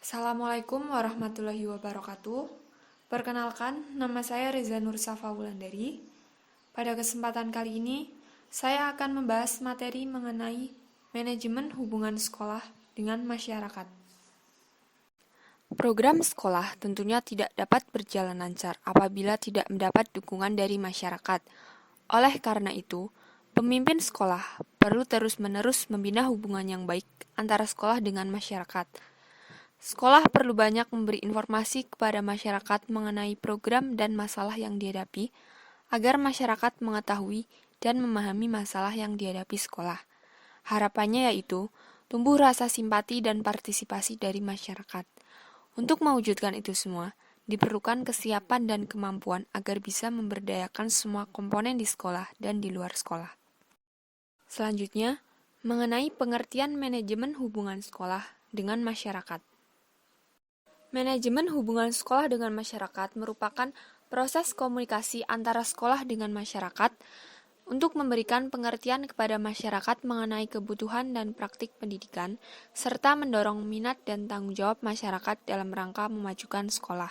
Assalamualaikum warahmatullahi wabarakatuh. Perkenalkan, nama saya Reza Nursafa Wulandari. Pada kesempatan kali ini, saya akan membahas materi mengenai manajemen hubungan sekolah dengan masyarakat. Program sekolah tentunya tidak dapat berjalan lancar apabila tidak mendapat dukungan dari masyarakat. Oleh karena itu, pemimpin sekolah perlu terus-menerus membina hubungan yang baik antara sekolah dengan masyarakat. Sekolah perlu banyak memberi informasi kepada masyarakat mengenai program dan masalah yang dihadapi, agar masyarakat mengetahui dan memahami masalah yang dihadapi sekolah. Harapannya yaitu tumbuh rasa simpati dan partisipasi dari masyarakat. Untuk mewujudkan itu semua, diperlukan kesiapan dan kemampuan agar bisa memberdayakan semua komponen di sekolah dan di luar sekolah. Selanjutnya, mengenai pengertian manajemen hubungan sekolah dengan masyarakat. Manajemen hubungan sekolah dengan masyarakat merupakan proses komunikasi antara sekolah dengan masyarakat untuk memberikan pengertian kepada masyarakat mengenai kebutuhan dan praktik pendidikan, serta mendorong minat dan tanggung jawab masyarakat dalam rangka memajukan sekolah.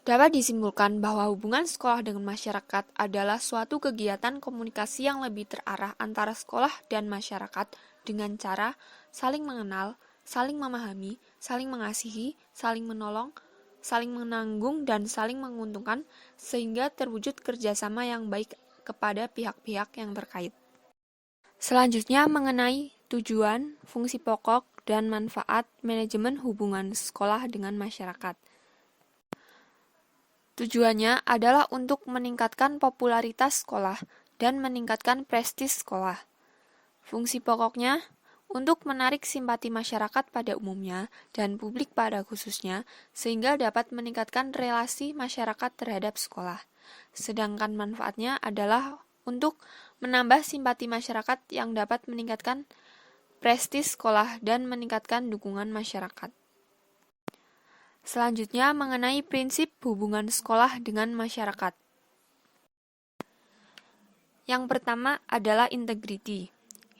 Dapat disimpulkan bahwa hubungan sekolah dengan masyarakat adalah suatu kegiatan komunikasi yang lebih terarah antara sekolah dan masyarakat dengan cara saling mengenal, saling memahami, saling mengasihi, saling menolong, saling menanggung, dan saling menguntungkan, sehingga terwujud kerjasama yang baik kepada pihak-pihak yang terkait. Selanjutnya mengenai tujuan, fungsi pokok, dan manfaat manajemen hubungan sekolah dengan masyarakat. Tujuannya adalah untuk meningkatkan popularitas sekolah dan meningkatkan prestis sekolah. Fungsi pokoknya untuk menarik simpati masyarakat pada umumnya dan publik pada khususnya, sehingga dapat meningkatkan relasi masyarakat terhadap sekolah. Sedangkan manfaatnya adalah untuk menambah simpati masyarakat yang dapat meningkatkan prestis sekolah dan meningkatkan dukungan masyarakat. Selanjutnya mengenai prinsip hubungan sekolah dengan masyarakat. Yang pertama adalah integriti.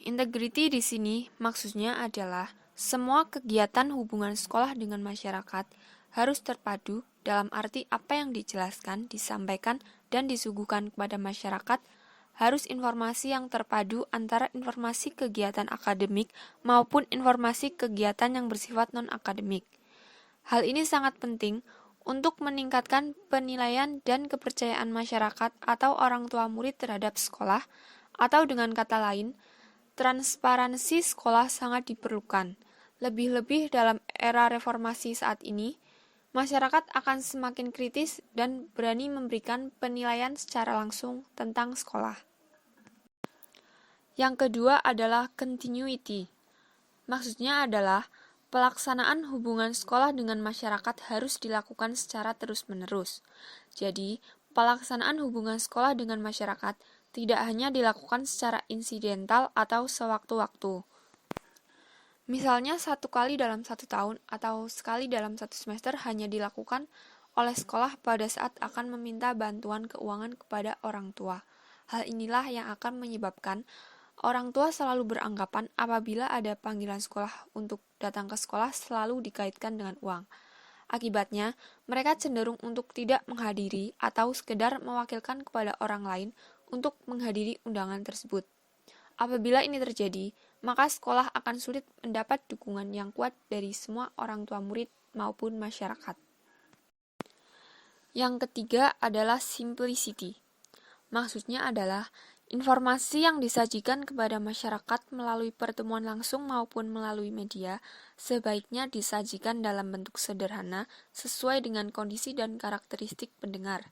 Integriti di sini maksudnya adalah semua kegiatan hubungan sekolah dengan masyarakat harus terpadu dalam arti apa yang dijelaskan, disampaikan, dan disuguhkan kepada masyarakat harus informasi yang terpadu antara informasi kegiatan akademik maupun informasi kegiatan yang bersifat non-akademik. Hal ini sangat penting untuk meningkatkan penilaian dan kepercayaan masyarakat atau orang tua murid terhadap sekolah, atau dengan kata lain, transparansi sekolah sangat diperlukan. Lebih-lebih dalam era reformasi saat ini, masyarakat akan semakin kritis dan berani memberikan penilaian secara langsung tentang sekolah. Yang kedua adalah continuity. Maksudnya adalah pelaksanaan hubungan sekolah dengan masyarakat harus dilakukan secara terus-menerus. Jadi, pelaksanaan hubungan sekolah dengan masyarakat tidak hanya dilakukan secara insidental atau sewaktu-waktu. Misalnya 1 kali dalam 1 tahun atau sekali dalam 1 semester hanya dilakukan oleh sekolah pada saat akan meminta bantuan keuangan kepada orang tua. Hal inilah yang akan menyebabkan orang tua selalu beranggapan apabila ada panggilan sekolah untuk datang ke sekolah selalu dikaitkan dengan uang. Akibatnya, mereka cenderung untuk tidak menghadiri atau sekedar mewakilkan kepada orang lain untuk menghadiri undangan tersebut. Apabila ini terjadi, maka sekolah akan sulit mendapat dukungan yang kuat dari semua orang tua murid maupun masyarakat. Yang ketiga adalah simplicity. Maksudnya adalah informasi yang disajikan kepada masyarakat melalui pertemuan langsung maupun melalui media sebaiknya disajikan dalam bentuk sederhana sesuai dengan kondisi dan karakteristik pendengar.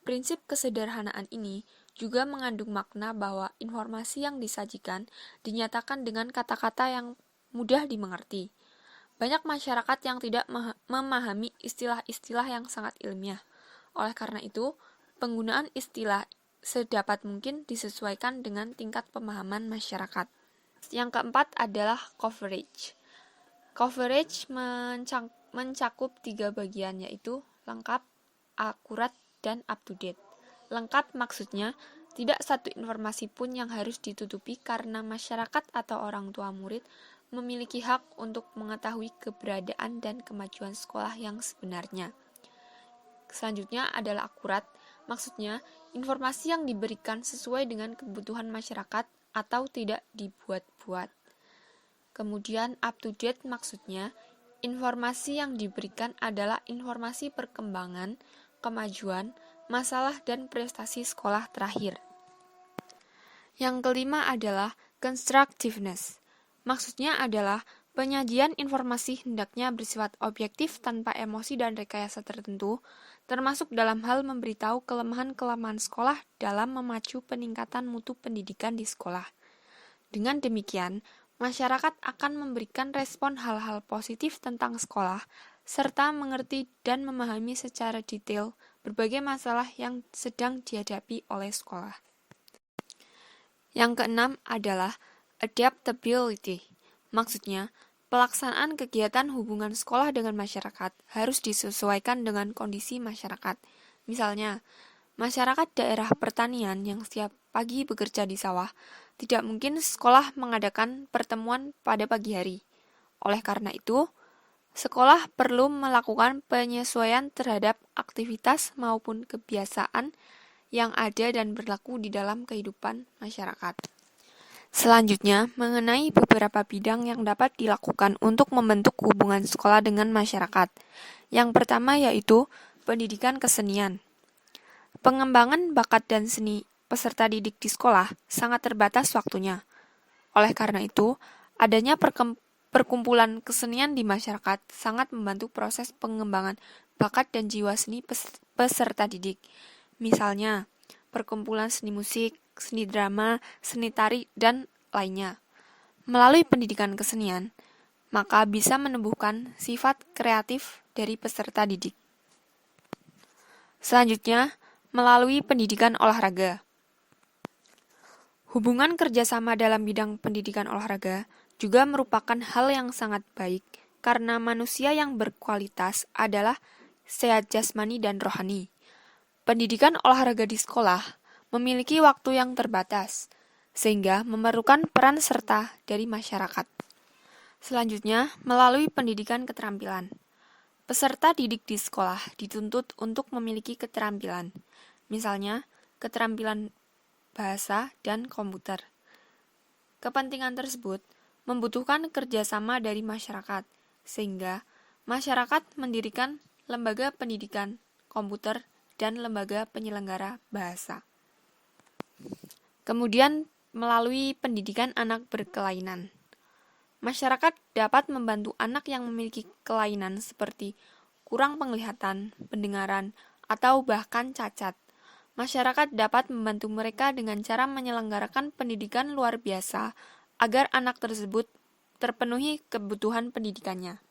Prinsip kesederhanaan ini juga mengandung makna bahwa informasi yang disajikan dinyatakan dengan kata-kata yang mudah dimengerti. Banyak masyarakat yang tidak memahami istilah-istilah yang sangat ilmiah. Oleh karena itu, penggunaan istilah sedapat mungkin disesuaikan dengan tingkat pemahaman masyarakat. Yang keempat adalah coverage. Coverage mencakup 3 bagian, yaitu lengkap, akurat, dan up to date. Lengkap maksudnya tidak satu informasi pun yang harus ditutupi karena masyarakat atau orang tua murid memiliki hak untuk mengetahui keberadaan dan kemajuan sekolah yang sebenarnya. Selanjutnya adalah akurat, maksudnya informasi yang diberikan sesuai dengan kebutuhan masyarakat atau tidak dibuat-buat. Kemudian up to date, maksudnya informasi yang diberikan adalah informasi perkembangan, kemajuan, masalah, dan prestasi sekolah terakhir. Yang kelima adalah constructiveness. Maksudnya adalah penyajian informasi hendaknya bersifat objektif tanpa emosi dan rekayasa tertentu, termasuk dalam hal memberitahu kelemahan-kelemahan sekolah dalam memacu peningkatan mutu pendidikan di sekolah. Dengan demikian, masyarakat akan memberikan respon hal-hal positif tentang sekolah, serta mengerti dan memahami secara detail berbagai masalah yang sedang dihadapi oleh sekolah. Yang keenam adalah adaptability. Maksudnya, pelaksanaan kegiatan hubungan sekolah dengan masyarakat harus disesuaikan dengan kondisi masyarakat. Misalnya, masyarakat daerah pertanian yang setiap pagi bekerja di sawah, tidak mungkin sekolah mengadakan pertemuan pada pagi hari. Oleh karena itu, sekolah perlu melakukan penyesuaian terhadap aktivitas maupun kebiasaan yang ada dan berlaku di dalam kehidupan masyarakat. Selanjutnya, mengenai beberapa bidang yang dapat dilakukan untuk membentuk hubungan sekolah dengan masyarakat. Yang pertama yaitu pendidikan kesenian. Pengembangan bakat dan seni peserta didik di sekolah sangat terbatas waktunya. Oleh karena itu, adanya perkumpulan kesenian di masyarakat sangat membantu proses pengembangan bakat dan jiwa seni peserta didik. Misalnya, perkumpulan seni musik, seni drama, seni tari, dan lainnya. Melalui pendidikan kesenian, maka bisa menumbuhkan sifat kreatif dari peserta didik. Selanjutnya, melalui pendidikan olahraga. Hubungan kerjasama dalam bidang pendidikan olahraga juga merupakan hal yang sangat baik karena manusia yang berkualitas adalah sehat jasmani dan rohani. Pendidikan olahraga di sekolah memiliki waktu yang terbatas, sehingga memerlukan peran serta dari masyarakat. Selanjutnya, melalui pendidikan keterampilan. Peserta didik di sekolah dituntut untuk memiliki keterampilan, misalnya keterampilan bahasa dan komputer. Kepentingan tersebut membutuhkan kerjasama dari masyarakat, sehingga masyarakat mendirikan lembaga pendidikan komputer dan lembaga penyelenggara bahasa. Kemudian, melalui pendidikan anak berkelainan. Masyarakat dapat membantu anak yang memiliki kelainan seperti kurang penglihatan, pendengaran, atau bahkan cacat. Masyarakat dapat membantu mereka dengan cara menyelenggarakan pendidikan luar biasa agar anak tersebut terpenuhi kebutuhan pendidikannya.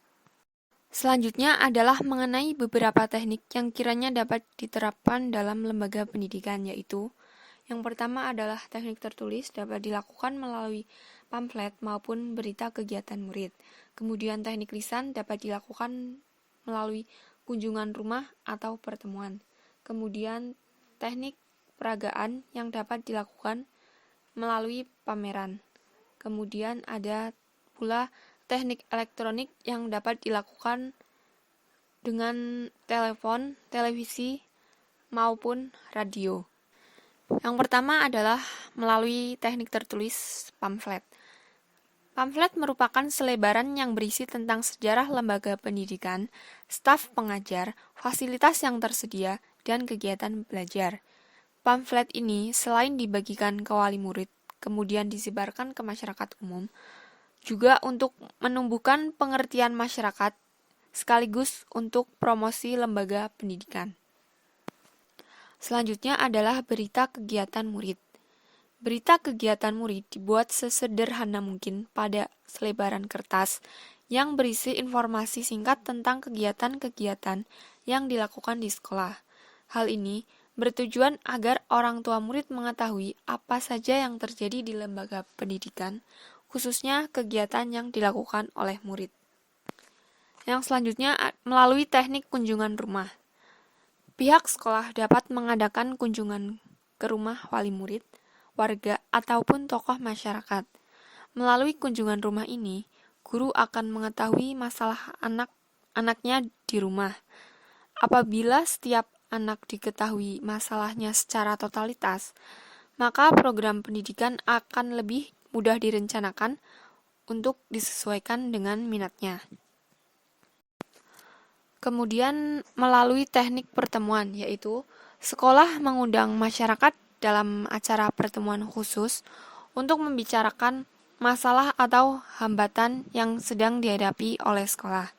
Selanjutnya adalah mengenai beberapa teknik yang kiranya dapat diterapkan dalam lembaga pendidikan, yaitu yang pertama adalah teknik tertulis dapat dilakukan melalui pamflet maupun berita kegiatan murid. Kemudian teknik lisan dapat dilakukan melalui kunjungan rumah atau pertemuan. Kemudian teknik peragaan yang dapat dilakukan melalui pameran. Kemudian ada pula teknik elektronik yang dapat dilakukan dengan telepon, televisi, maupun radio. Yang pertama adalah melalui teknik tertulis pamflet. Pamflet merupakan selebaran yang berisi tentang sejarah lembaga pendidikan, staf pengajar, fasilitas yang tersedia, dan kegiatan belajar. Pamflet ini selain dibagikan ke wali murid, kemudian disebarkan ke masyarakat umum, juga untuk menumbuhkan pengertian masyarakat, sekaligus untuk promosi lembaga pendidikan. Selanjutnya adalah berita kegiatan murid. Berita kegiatan murid dibuat sesederhana mungkin pada selebaran kertas yang berisi informasi singkat tentang kegiatan-kegiatan yang dilakukan di sekolah. Hal ini bertujuan agar orang tua murid mengetahui apa saja yang terjadi di lembaga pendidikan, khususnya kegiatan yang dilakukan oleh murid. Yang selanjutnya melalui teknik kunjungan rumah. Pihak sekolah dapat mengadakan kunjungan ke rumah wali murid, warga, ataupun tokoh masyarakat. Melalui kunjungan rumah ini, guru akan mengetahui masalah anak-anaknya di rumah. Apabila setiap anak diketahui masalahnya secara totalitas, maka program pendidikan akan lebih mudah direncanakan untuk disesuaikan dengan minatnya. Kemudian melalui teknik pertemuan, yaitu sekolah mengundang masyarakat dalam acara pertemuan khusus untuk membicarakan masalah atau hambatan yang sedang dihadapi oleh sekolah.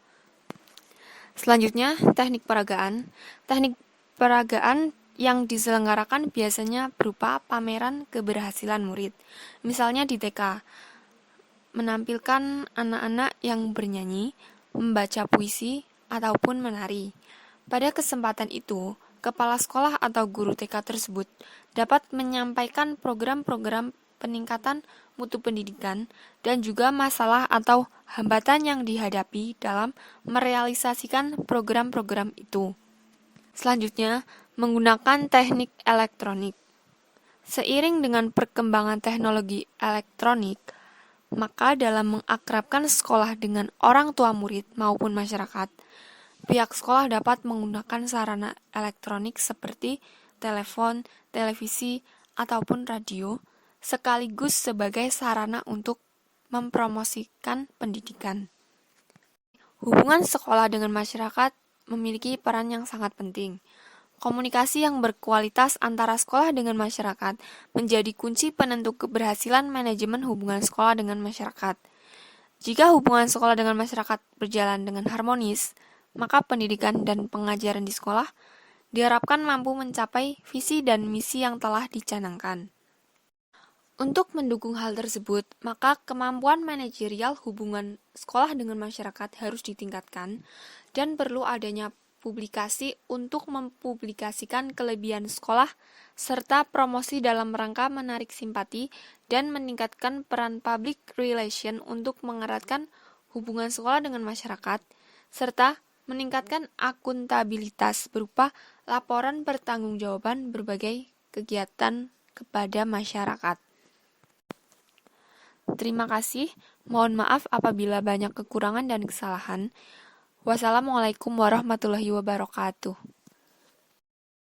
Selanjutnya, teknik peragaan. Teknik peragaan yang diselenggarakan biasanya berupa pameran keberhasilan murid. Misalnya di TK, menampilkan anak-anak yang bernyanyi, membaca puisi, ataupun menari. Pada kesempatan itu, kepala sekolah atau guru TK tersebut dapat menyampaikan program-program peningkatan mutu pendidikan dan juga masalah atau hambatan yang dihadapi dalam merealisasikan program-program itu. Selanjutnya, menggunakan teknik elektronik. Seiring dengan perkembangan teknologi elektronik, maka dalam mengakrabkan sekolah dengan orang tua murid maupun masyarakat, pihak sekolah dapat menggunakan sarana elektronik seperti telepon, televisi, ataupun radio, sekaligus sebagai sarana untuk mempromosikan pendidikan. Hubungan sekolah dengan masyarakat memiliki peran yang sangat penting. Komunikasi yang berkualitas antara sekolah dengan masyarakat menjadi kunci penentu keberhasilan manajemen hubungan sekolah dengan masyarakat. Jika hubungan sekolah dengan masyarakat berjalan dengan harmonis, maka pendidikan dan pengajaran di sekolah diharapkan mampu mencapai visi dan misi yang telah dicanangkan. Untuk mendukung hal tersebut, maka kemampuan manajerial hubungan sekolah dengan masyarakat harus ditingkatkan dan perlu adanya publikasi untuk mempublikasikan kelebihan sekolah serta promosi dalam rangka menarik simpati dan meningkatkan peran public relation untuk mengeratkan hubungan sekolah dengan masyarakat serta meningkatkan akuntabilitas berupa laporan pertanggungjawaban berbagai kegiatan kepada masyarakat. Terima kasih. Mohon maaf apabila banyak kekurangan dan kesalahan. Wassalamualaikum warahmatullahi wabarakatuh.